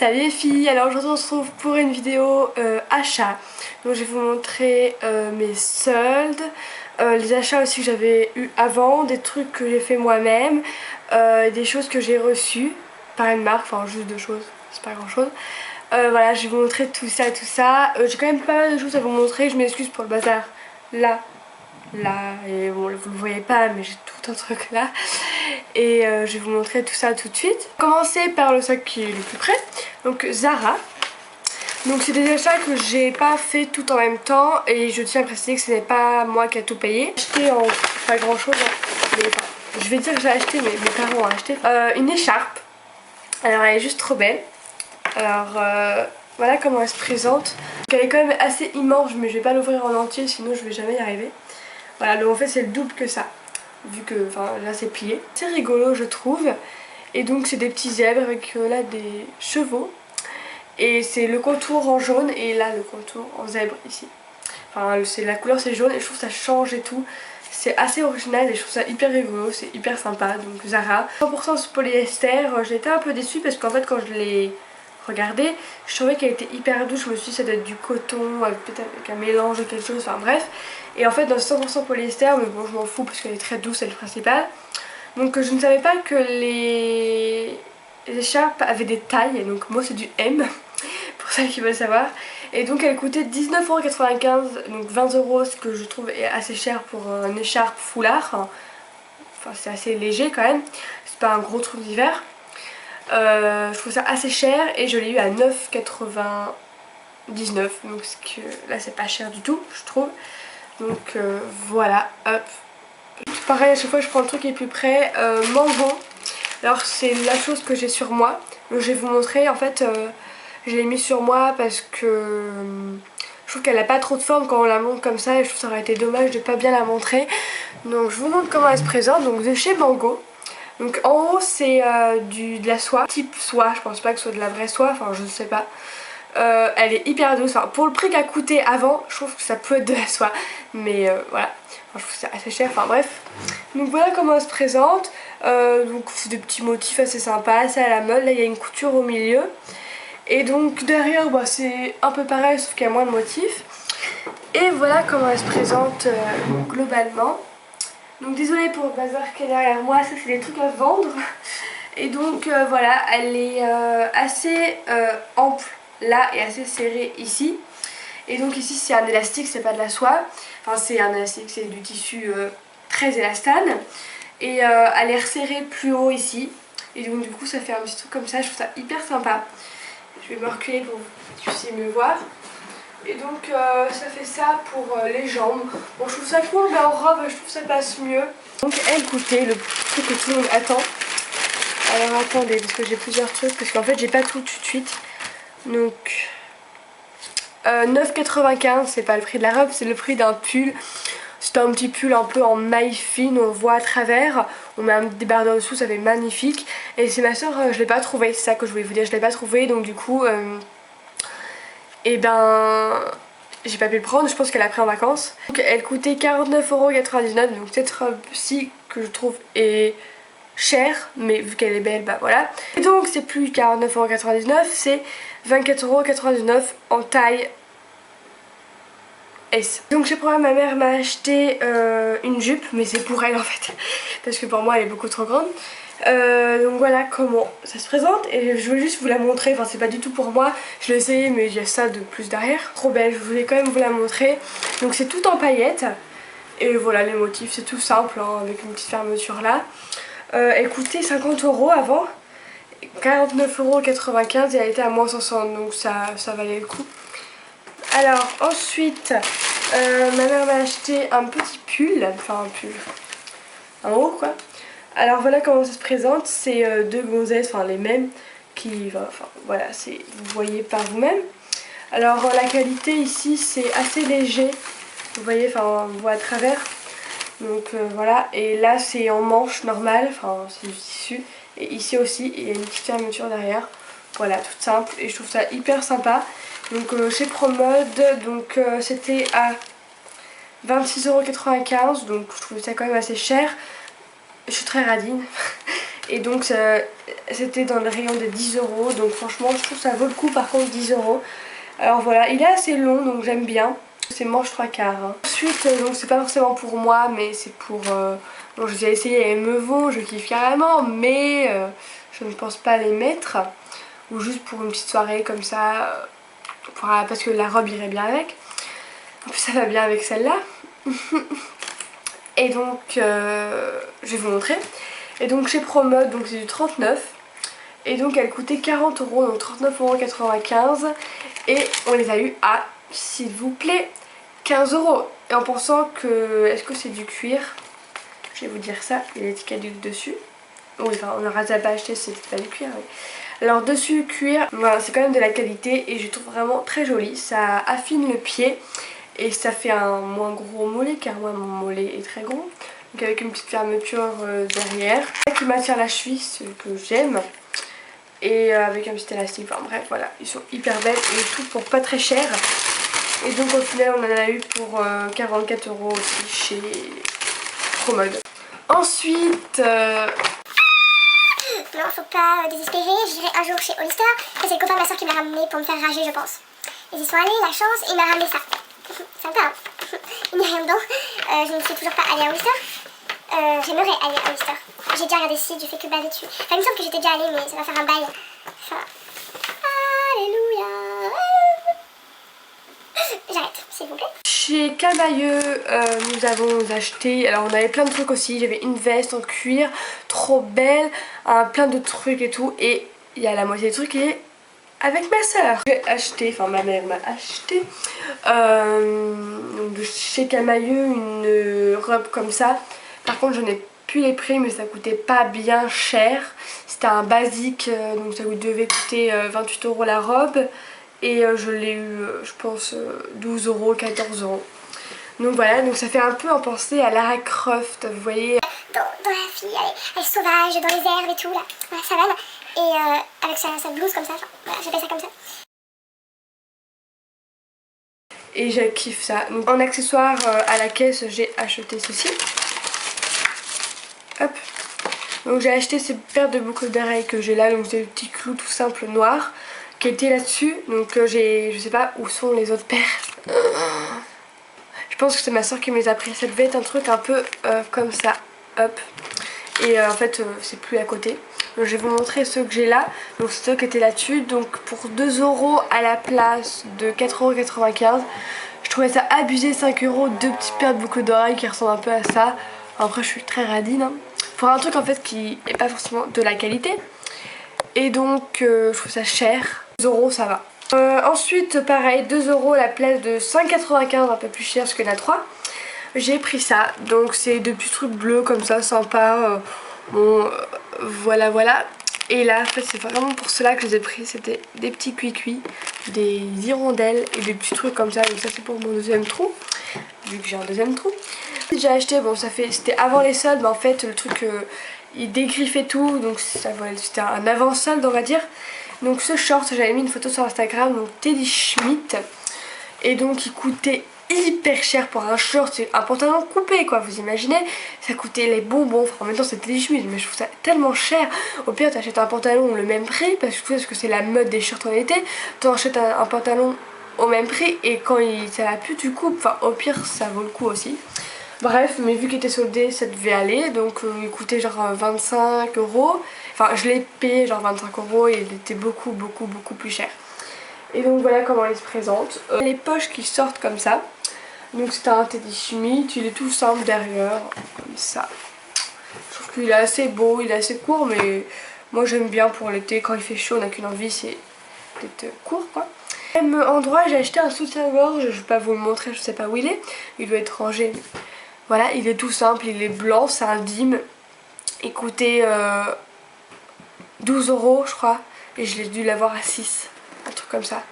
Salut les filles, alors aujourd'hui on se retrouve pour une vidéo achat. Donc je vais vous montrer mes soldes, les achats aussi que j'avais eu avant, des trucs que j'ai fait moi-même, des choses que j'ai reçues par une marque, enfin juste deux choses, c'est pas grand chose. Voilà, je vais vous montrer tout ça, j'ai quand même pas mal de choses à vous montrer, je m'excuse pour le bazar là, et bon vous le voyez pas mais j'ai tout un truc là. Et je vais vous montrer tout ça tout de suite. Commencer par le sac qui est le plus près, donc Zara. Donc c'est des achats que j'ai pas fait tout en même temps et je tiens à préciser que ce n'est pas moi qui a tout payé. J'ai acheté en pas grand chose, mais enfin, je vais dire que j'ai acheté mais mes parents ont acheté une écharpe. Alors elle est juste trop belle. Alors voilà comment elle se présente. Donc, elle est quand même assez immense mais je vais pas l'ouvrir en entier sinon je vais jamais y arriver. Voilà, donc en fait c'est le double que ça. Vu que là c'est plié. C'est rigolo je trouve. Et donc c'est des petits zèbres avec là des chevaux. Et c'est le contour en jaune et là le contour en zèbre ici. Enfin la couleur c'est jaune et je trouve que ça change et tout. C'est assez original et je trouve ça hyper rigolo, c'est hyper sympa. Donc Zara. 100% ce polyester, j'étais un peu déçue parce qu'en fait quand je l'ai regardée, je trouvais qu'elle était hyper douce. Je me suis dit ça doit être du coton, peut-être avec un mélange de quelque chose, enfin bref. Et en fait dans 100% polyester, mais bon je m'en fous parce qu'elle est très douce, c'est le principal. Donc je ne savais pas que les écharpes avaient des tailles, donc moi c'est du M, pour celles qui veulent savoir. Et donc elle coûtait 19,95€, donc 20€, ce que je trouve est assez cher pour une écharpe foulard. Enfin c'est assez léger quand même, c'est pas un gros truc d'hiver. Je trouve ça assez cher et je l'ai eu à 9,99€, donc là c'est pas cher du tout je trouve. Donc voilà, hop. Pareil à chaque fois je prends le truc qui est plus près. Mango, alors c'est la chose que j'ai sur moi, donc je vais vous montrer. En fait je l'ai mis sur moi parce que je trouve qu'elle a pas trop de forme quand on la montre comme ça et je trouve que ça aurait été dommage de pas bien la montrer. Donc je vous montre comment elle se présente. Donc de chez Mango. Donc en haut c'est de la soie, type soie, je pense pas que ce soit de la vraie soie, enfin je sais pas. Elle est hyper douce, enfin, pour le prix qu'a coûté avant je trouve que ça peut être de la soie, mais voilà, enfin, je trouve que c'est assez cher, enfin bref. Donc voilà comment elle se présente. Donc c'est des petits motifs assez sympas, c'est à la mode, là il y a une couture au milieu. Et donc derrière bah, c'est un peu pareil sauf qu'il y a moins de motifs. Et voilà comment elle se présente globalement. Donc désolée pour le bazar qui est derrière moi, ça c'est des trucs à vendre. Et donc voilà, elle est assez ample là et assez serrée ici. Et donc ici c'est un élastique, c'est pas de la soie. Enfin c'est un élastique, c'est du tissu très élastane. Et elle est resserrée plus haut ici. Et donc du coup ça fait un petit truc comme ça, je trouve ça hyper sympa. Je vais me reculer pour que vous puissiez me voir. Et donc ça fait ça pour les jambes. Bon je trouve ça cool mais en robe je trouve que ça passe mieux. Donc elle coûtait le truc que tout le monde attend. Alors attendez parce que j'ai plusieurs trucs parce qu'en fait j'ai pas tout de suite. Donc 9,95 c'est pas le prix de la robe, c'est le prix d'un pull. C'est un petit pull un peu en maille fine, on voit à travers. On met un débardeur dessous, ça fait magnifique. Et c'est ma soeur, je l'ai pas trouvé, c'est ça que je voulais vous dire, je l'ai pas trouvé. Donc du coup, et ben j'ai pas pu le prendre, je pense qu'elle a pris en vacances. Donc elle coûtait 49,99€, donc cette robe-ci que je trouve est chère, mais vu qu'elle est belle, bah voilà. Et donc c'est plus 49,99€, c'est 24,99€ en taille S. Donc j'ai probablement ma mère m'a acheté une jupe, mais c'est pour elle en fait, parce que pour moi elle est beaucoup trop grande. Donc voilà comment ça se présente et je veux juste vous la montrer, enfin c'est pas du tout pour moi, je l'ai essayé mais il y a ça de plus derrière. Trop belle, je voulais quand même vous la montrer. Donc c'est tout en paillettes et voilà les motifs, c'est tout simple hein, avec une petite fermeture là. Elle coûtait 50€ avant, 49,95€ et elle était à moins 60, donc ça valait le coup. Alors ensuite ma mère m'a acheté un petit pull, enfin un pull, un haut quoi. Alors voilà comment ça se présente, c'est deux gonzesses, enfin les mêmes, qui, enfin voilà, vous voyez par vous-même. Alors la qualité ici c'est assez léger, vous voyez, enfin on voit à travers. Donc voilà, et là c'est en manche normale, enfin c'est du tissu. Et ici aussi il y a une petite fermeture derrière, voilà, toute simple et je trouve ça hyper sympa. Donc chez Promode, donc c'était à 26,95€, donc je trouve ça quand même assez cher. Je suis très radine Et donc c'était dans le rayon des 10 €. Donc franchement je trouve que ça vaut le coup, par contre 10 €. Alors voilà, il est assez long donc j'aime bien. C'est manche 3/4 hein. Ensuite donc c'est pas forcément pour moi mais c'est pour... bon, je les ai essayés, elles me vont, je kiffe carrément, mais je ne pense pas les mettre. Ou juste pour une petite soirée comme ça, parce que la robe irait bien avec. En plus ça va bien avec celle-là. Et donc je vais vous montrer. Et donc chez Promode, donc c'est du 39. Et donc elle coûtait 40 €, donc 39,95 €. Et on les a eu à, s'il vous plaît, 15 €. Et en pensant que... Est-ce que c'est du cuir? Je vais vous dire ça, il y a l'étiquette dessus. Oui, enfin on n'aura pas acheté, c'était pas du cuir. Oui. Alors dessus cuir, voilà, c'est quand même de la qualité et je trouve vraiment très joli. Ça affine le pied et ça fait un moins gros mollet car moi mon mollet est très gros. Donc avec une petite fermeture derrière qui maintient la cheville, ce que j'aime. Et avec un petit élastique, enfin bref voilà, ils sont hyper belles et tout pour pas très cher. Et donc au final on en a eu pour 44 € aussi chez Promode. Ensuite... Non, faut pas désespérer, j'irai un jour chez Hollister. Et c'est le copain de ma soeur qui m'a ramené pour me faire rager, je pense. Ils y sont allés, la chance, et il m'a ramené ça. Sympa, hein. Il n'y a rien dedans. Je ne suis toujours pas allée à Hollister. J'aimerais aller à Hollister. J'ai déjà regardé le site, je fais que baser dessus. Enfin, il me semble que j'étais déjà allée, mais ça va faire un bail. Enfin... Alléluia. J'arrête, s'il vous plaît. Chez Camailleux, nous avons acheté, alors on avait plein de trucs aussi, j'avais une veste en cuir, trop belle, plein de trucs et tout, et il y a la moitié des trucs qui est avec ma soeur. J'ai acheté, enfin ma mère m'a acheté, donc de chez Camailleux une robe comme ça, par contre je n'ai plus les prix mais ça coûtait pas bien cher, c'était un basique, donc ça devait coûter 28 € la robe. Et je l'ai eu, je pense, 12 €, 14 €. Donc voilà, donc ça fait un peu en penser à Lara Croft, vous voyez. Dans la fille, elle est sauvage, dans les herbes et tout, là, dans la savane. Et avec sa blouse comme ça, enfin, voilà, j'appelle ça comme ça. Et je kiffe ça. Donc en accessoire à la caisse, j'ai acheté ceci. Hop. Donc j'ai acheté ces paires de boucles d'oreilles que j'ai là, donc c'est des petits clous tout simples noirs qui étaient là-dessus. Donc je sais pas où sont les autres paires. Je pense que c'est ma soeur qui me les a pris. Ça devait être un truc un peu comme ça. Hop. Et en fait c'est plus à côté. Donc je vais vous montrer ceux que j'ai là. Donc c'est ceux qui étaient là-dessus. Donc pour 2 € à la place de 4,95 €. Je trouvais ça abusé, 5 €, deux petites paires de boucles d'oreilles qui ressemblent un peu à ça. Après je suis très radine hein. Pour un truc en fait qui n'est pas forcément de la qualité. Et donc je trouve ça cher. 2 € ça va. Ensuite pareil, 2 € à la place de 5,95 €, un peu plus cher parce qu'il y en a 3. J'ai pris ça, donc c'est deux petits trucs bleus comme ça, sympa. Bon voilà voilà. Et là en fait c'est vraiment pour cela que je les ai pris, c'était des petits cuits-cuits, des hirondelles et des petits trucs comme ça. Donc ça c'est pour mon deuxième trou, vu que j'ai un deuxième trou. J'ai acheté, bon ça fait, c'était avant les soldes, mais en fait le truc il dégriffait tout, donc c'était un avant-solde on va dire. Donc ce short, j'avais mis une photo sur Instagram, donc Teddy Schmidt, et donc il coûtait hyper cher pour un short, c'est un pantalon coupé quoi, vous imaginez, ça coûtait les bonbons, enfin en même temps c'était Teddy Schmidt, mais je trouve ça tellement cher. Au pire t'achètes un pantalon le même prix, parce que c'est la mode des shorts en été, t'en achètes un pantalon au même prix, et quand ça va plus tu coupes, enfin au pire ça vaut le coup aussi. Bref, mais vu qu'il était soldé, ça devait aller, donc il coûtait genre 25 €. Enfin, je l'ai payé genre 25 € et il était beaucoup plus cher. Et donc voilà comment il se présente. Les poches qui sortent comme ça. Donc c'est un Teddy Schmidt, il est tout simple derrière, comme ça. Je trouve qu'il est assez beau, il est assez court, mais moi j'aime bien pour l'été. Quand il fait chaud, on n'a qu'une envie, c'est d'être court quoi. Même endroit, j'ai acheté un soutien-gorge, je vais pas vous le montrer, je sais pas où il est. Il doit être rangé. Voilà, il est tout simple, il est blanc, c'est un dim. Il coûtait 12 € je crois. Et je l'ai dû l'avoir à 6. Un truc comme ça.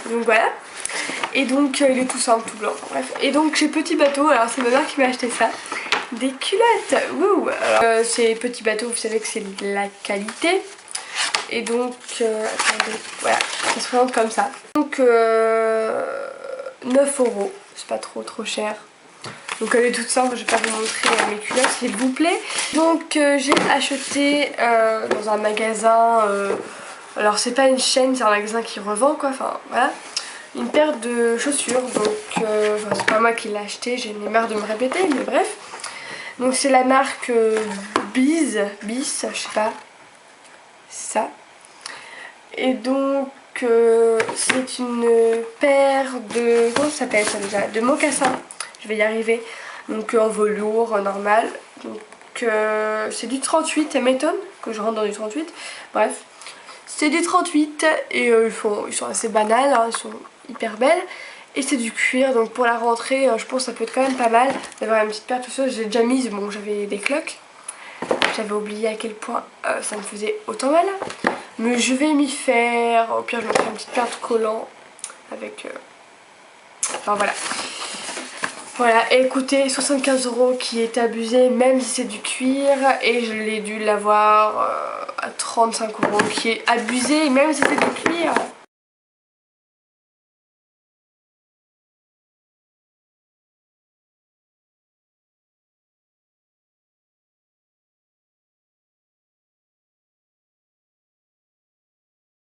Donc voilà. Et donc il est tout simple, tout blanc. Bref. Et donc chez Petit Bateau, alors c'est ma mère qui m'a acheté ça. Des culottes. Wouh. Alors ces Petits Bateaux, vous savez que c'est de la qualité. Et donc, attendez, voilà, ça se présente comme ça. Donc 9 €, c'est pas trop cher. Donc elle est toute simple, je vais pas vous montrer mes culottes s'il vous plaît. Donc j'ai acheté dans un magasin, alors c'est pas une chaîne, c'est un magasin qui revend quoi, enfin voilà, une paire de chaussures. Donc enfin, c'est pas moi qui l'ai acheté, j'ai marre de me répéter, mais bref. Donc c'est la marque Bis, je sais pas, ça. Et donc c'est une paire de, comment ça s'appelle ça déjà, de mocassins, je vais y arriver. Donc en velours normal. Donc c'est du 38, ça m'étonne que je rentre dans du 38. Bref, c'est du 38 et ils sont assez banals, hein, ils sont hyper belles. Et c'est du cuir, donc pour la rentrée, je pense que ça peut être quand même pas mal d'avoir une petite paire tout ça. J'ai déjà mise, bon j'avais des cloques. J'avais oublié à quel point ça me faisait autant mal. Mais je vais m'y faire. Au pire je me ferai une petite paire de collants avec... Enfin voilà. Voilà, et écoutez, 75 € qui est abusé, même si c'est du cuir. Et je l'ai dû l'avoir à 35 € qui est abusé, même si c'est du cuir.